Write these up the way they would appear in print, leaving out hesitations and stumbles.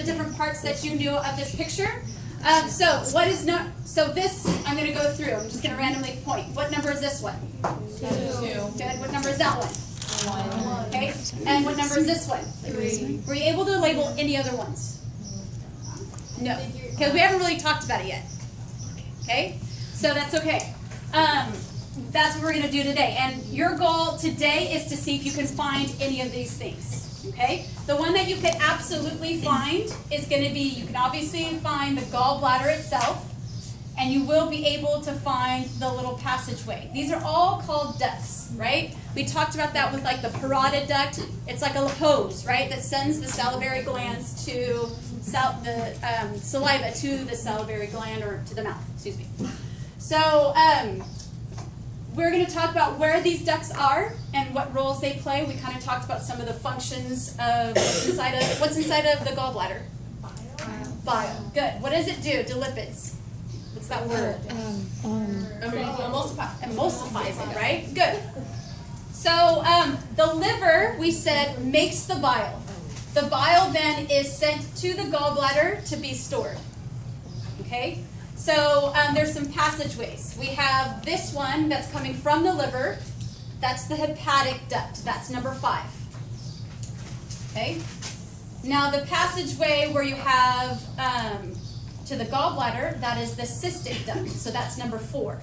the different parts that you knew of this picture. So this, I'm going to go through. I'm just going to randomly point. What number is this one? 2. Good. What number is that one? 1. Okay. And what number is this one? 3. Were you able to label any other ones? No. Because we haven't really talked about it yet. Okay? So that's okay. That's what we're going to do today. And your goal today is to see if you can find any of these things. Okay? The one that you can absolutely find is going to be, you can obviously find the gallbladder itself, and you will be able to find the little passageway. These are all called ducts, right? We talked about that with like the parotid duct. It's like a hose, right, that sends the salivary glands to the saliva to the salivary gland, or to the mouth, excuse me. So we're going to talk about where these ducts are and what roles they play. We kind of talked about some of the functions of what's inside of the gallbladder. Bile. Good. What does it do to lipids? What's that word? Emulsifies it, right? Good. So the liver, we said, makes the bile. The bile then is sent to the gallbladder to be stored. Okay? So there's some passageways. We have this one that's coming from the liver. That's the hepatic duct. That's number 5. Okay? Now the passageway where you have to the gallbladder, that is the cystic duct. So that's number 4.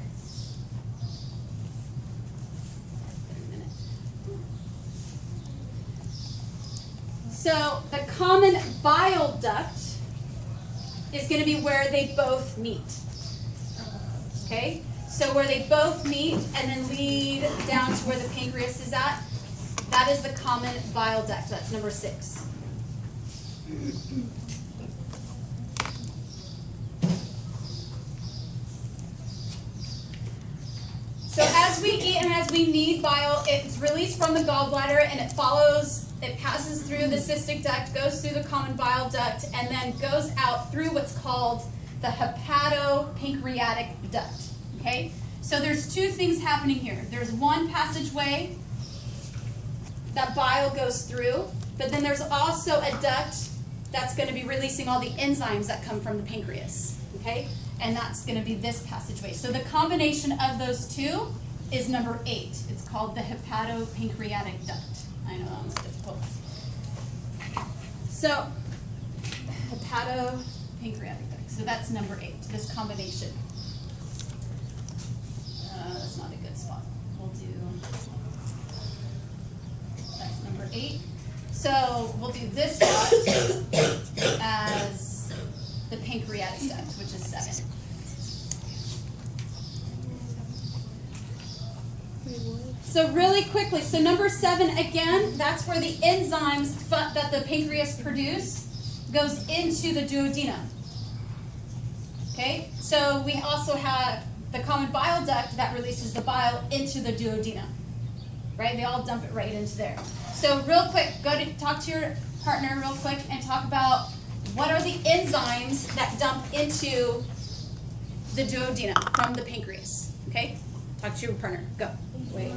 So the common bile duct is going to be where they both meet. Okay? So where they both meet and then lead down to where the pancreas is at, that is the common bile duct. That's number 6. So as we eat and as we need bile, it's released from the gallbladder and it passes through the cystic duct, goes through the common bile duct, and then goes out through what's called the hepatopancreatic duct. Okay? So there's 2 things happening here. There's one passageway that bile goes through, but then there's also a duct that's going to be releasing all the enzymes that come from the pancreas. Okay? And that's going to be this passageway. So the combination of those 2 is number 8. It's called the hepatopancreatic duct. I know that one's difficult. So, hepatopancreatic duct. So that's number 8, this combination. That's not a good spot. We'll do, that's number 8. So we'll do this duct as the pancreatic duct, which is 7. So really quickly, so number 7, again, that's where the enzymes that the pancreas produce goes into the duodenum. Okay, so we also have the common bile duct that releases the bile into the duodenum. Right, they all dump it right into there. So real quick, go to talk to your partner real quick and talk about what are the enzymes that dump into the duodenum from the pancreas. Okay, talk to your partner. Go. Wait.